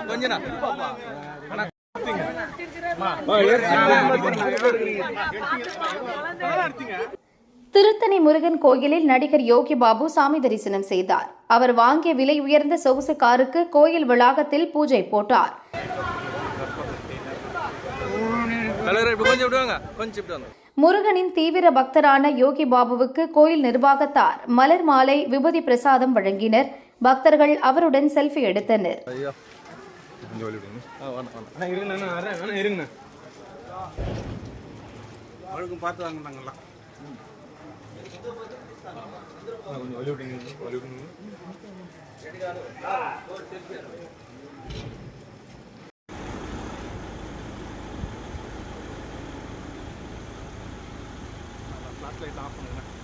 கொஞ்சம் திருத்தணி முருகன் கோயிலில் நடிகர் யோகி பாபு சாமி தரிசனம் செய்தார். அவர் வாங்கிய விலை உயர்ந்த சொகுசு காருக்கு கோயில் வளாகத்தில் பூஜை போட்டார். முருகனின் தீவிர பக்தரான யோகி பாபுவுக்கு கோயில் நிர்வாகத்தார் மலர் மாலை, விபூதி பிரசாதம் வழங்கினர். பக்தர்கள் அவருடன் செல்ஃபி எடுத்தனர். ஃப்ளாஷ் லைட் ஆஃப் பண்ணுங்க.